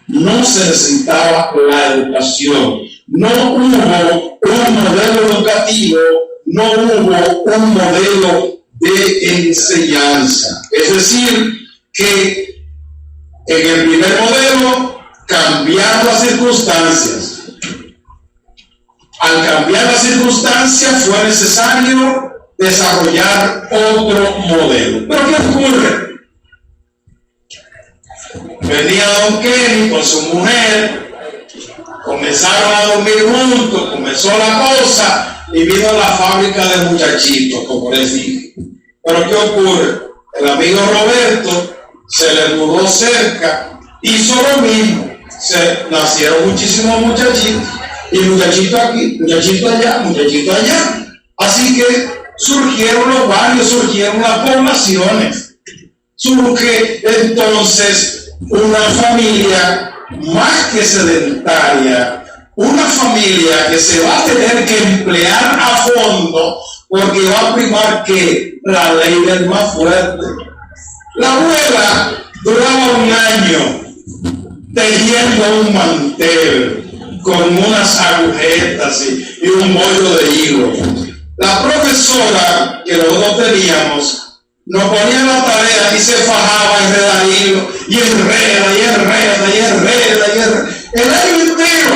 no se necesitaba la educación. No hubo un modelo educativo, no hubo un modelo de enseñanza. Es decir, que en el primer modelo cambiaron las circunstancias. Al cambiar las circunstancias fue necesario desarrollar otro modelo. ¿Pero qué ocurre? Venía Don Kenny con su mujer, comenzaron a dormir juntos, comenzó la cosa y vino la fábrica de muchachitos, como les dije. Pero ¿qué ocurre? El amigo Roberto se le mudó cerca, hizo lo mismo, nacieron muchísimos muchachitos, y muchachito aquí, muchachito allá, muchachito allá. Así que surgieron los barrios, surgieron las poblaciones. Surge entonces una familia más que sedentaria, una familia que se va a tener que emplear a fondo porque va a primar que la ley del más fuerte. La abuela duraba un año tejiendo un mantel con unas agujetas y un bollo de hilo. La profesora que nosotros teníamos nos ponía la tarea y se fajaba en enredar hilo y enreda el año entero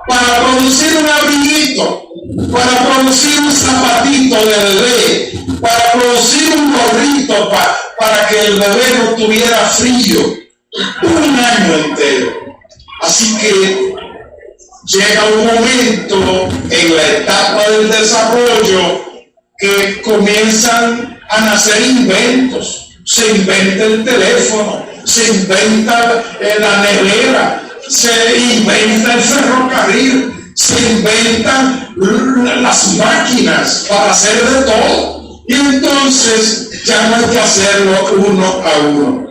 para producir un abriguito, para producir un zapatito de bebé, para producir un gorrito para que el bebé no tuviera frío. Un año entero. Así que llega un momento en la etapa del desarrollo que comienzan a nacer inventos. Se inventa el teléfono, se inventa la nevera, se inventa el ferrocarril, se inventan las máquinas para hacer de todo. Y entonces ya no hay que hacerlo uno a uno.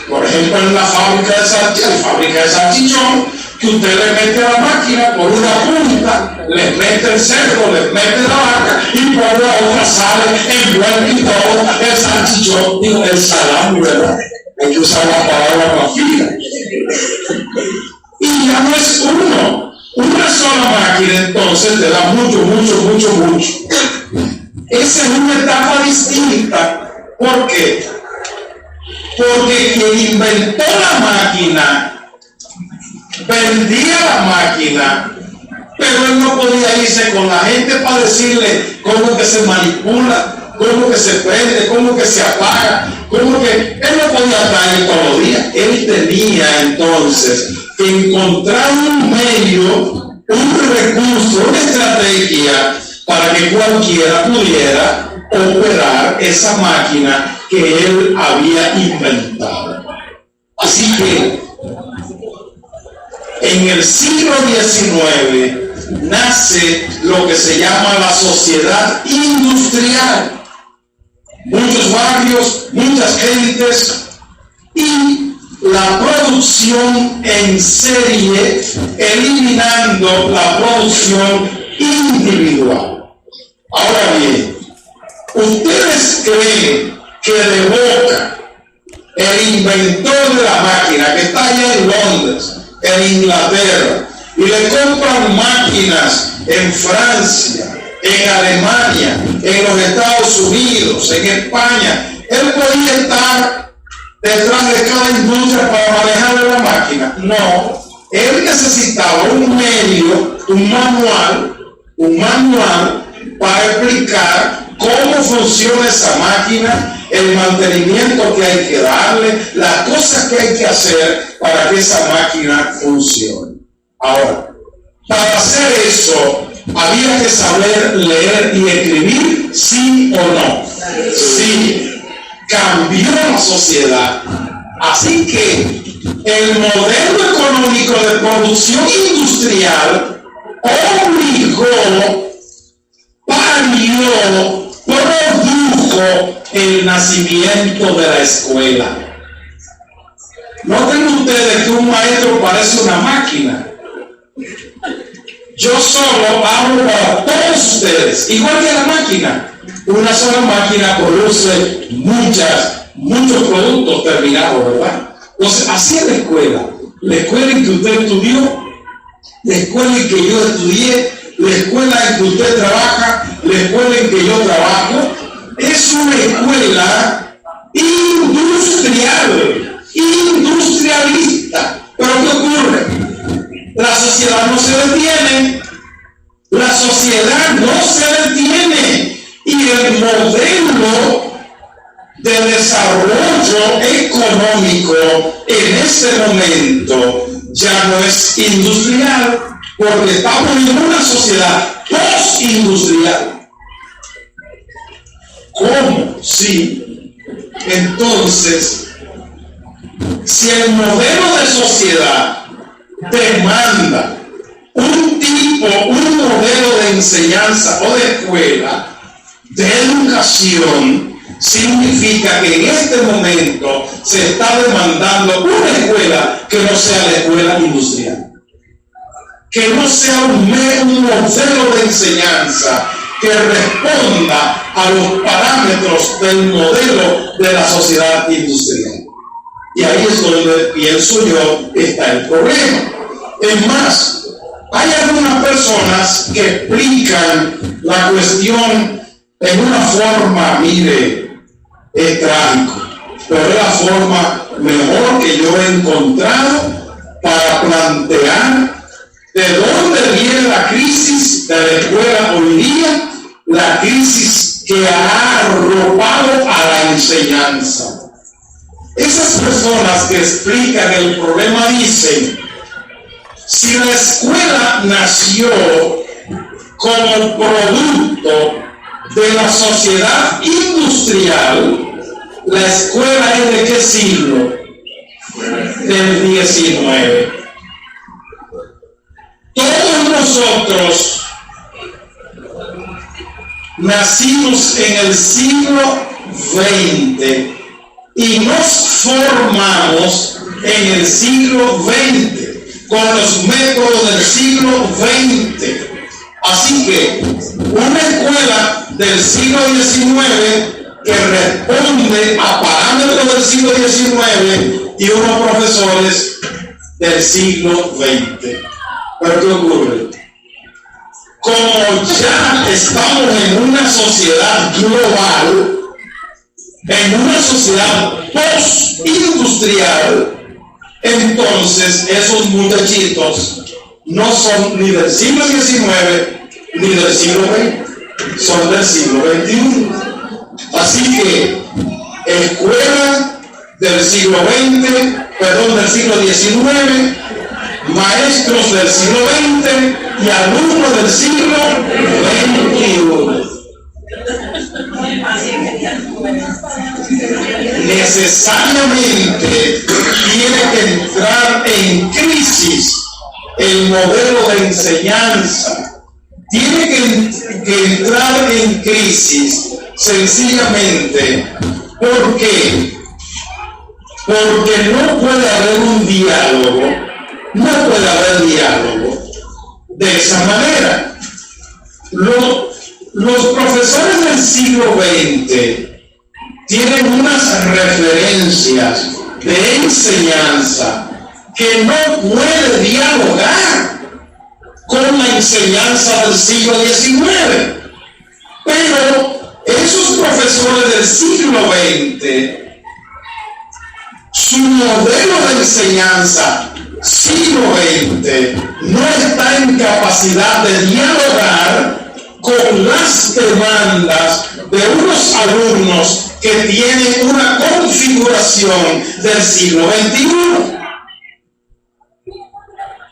Por ejemplo, en la fábrica de salchichón, que usted le mete a la máquina por una punta, le mete el cerdo, le mete la vaca y por la otra sale envuelto y todo el salchichón, digo, el salami, ¿verdad? Hay que usar la palabra más fina. Y ya no es una sola máquina, entonces te da mucho. Esa es una etapa distinta. ¿Por qué? Porque quien inventó la máquina vendía la máquina, pero él no podía irse con la gente para decirle cómo que se manipula, cómo que se prende, cómo que se apaga, cómo que él no podía estar ahí todos los días. Él tenía entonces que encontrar un medio, un recurso, una estrategia para que cualquiera pudiera operar esa máquina que él había inventado. Así que en el siglo XIX nace lo que se llama la sociedad industrial. Muchos barrios, muchas gentes y la producción en serie, eliminando la producción individual. Ahora bien, ¿ustedes creen que de Boca, el inventor de la máquina que está allá en Londres, en Inglaterra, y le compran máquinas en Francia, en Alemania, en los Estados Unidos, en España, él podía estar detrás de cada industria para manejar la máquina? No, él necesitaba un medio, un manual para explicar cómo funciona esa máquina, el mantenimiento que hay que darle, las cosas que hay que hacer para que esa máquina funcione. Ahora, para hacer eso, había que saber leer y escribir, sí o no. Sí, cambió la sociedad. Así que el modelo económico de producción industrial obligó, parió, produjo el nacimiento de la escuela. Noten ustedes que un maestro parece una máquina. Yo solo hablo para todos ustedes, igual que la máquina. Una sola máquina produce muchos productos terminados, ¿verdad? Entonces, así es la escuela. la escuela en que usted estudió, la escuela en que yo estudié, la escuela en que usted trabaja, la escuela en que yo trabajo, es una escuela industrialista. Pero ¿qué ocurre? La sociedad no se detiene. La sociedad no se detiene. Y el modelo de desarrollo económico en este momento ya no es industrial, porque estamos en una sociedad postindustrial. ¿Cómo? Sí. Entonces, si el modelo de sociedad demanda un modelo de enseñanza o de escuela, de educación, significa que en este momento se está demandando una escuela que no sea la escuela industrial, que no sea un modelo de enseñanza que responda a los parámetros del modelo de la sociedad industrial. Y ahí es donde pienso yo está el problema. Es más, hay algunas personas que explican la cuestión en una forma, mire, es trágico, pero es la forma mejor que yo he encontrado para plantear de dónde viene la crisis de la escuela hoy día, la crisis que ha arropado a la enseñanza. Esas personas que explican el problema dicen, si la escuela nació como producto de la sociedad industrial, la escuela es de qué siglo? Del XIX. Todos nosotros nacimos en el siglo XX y nos formamos en el siglo XX con los métodos del siglo XX. Así que una escuela del siglo XIX que responde a parámetros del siglo XIX y unos profesores del siglo XX. ¿Pero qué ocurre? Como ya estamos en una sociedad global, en una sociedad postindustrial, entonces esos muchachitos no son ni del siglo XIX ni del siglo XX, son del siglo XXI. Así que escuela del siglo XX, del siglo XIX, maestros del siglo XX y alumnos del siglo XXI. Necesariamente tiene que entrar en crisis el modelo de enseñanza. Tiene que entrar en crisis sencillamente porque no puede haber un diálogo, no puede haber diálogo de esa manera. Los profesores del siglo XX tienen unas referencias de enseñanza que no puede dialogar con la enseñanza del siglo XIX. Pero esos profesores del siglo XX, su modelo de enseñanza siglo XX no está en capacidad de dialogar con las demandas de unos alumnos que tienen una configuración del siglo XXI.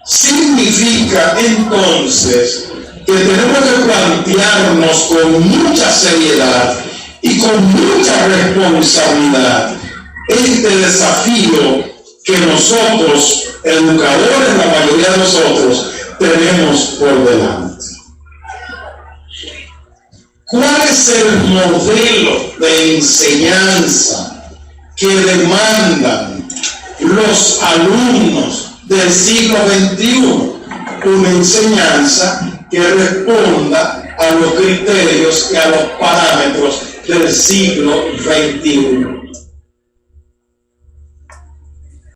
Significa entonces que tenemos que plantearnos con mucha seriedad y con mucha responsabilidad este desafío que nosotros, educadores, la mayoría de nosotros, tenemos por delante. ¿Cuál es el modelo de enseñanza que demandan los alumnos del siglo XXI? Una enseñanza que responda a los criterios y a los parámetros del siglo XXI.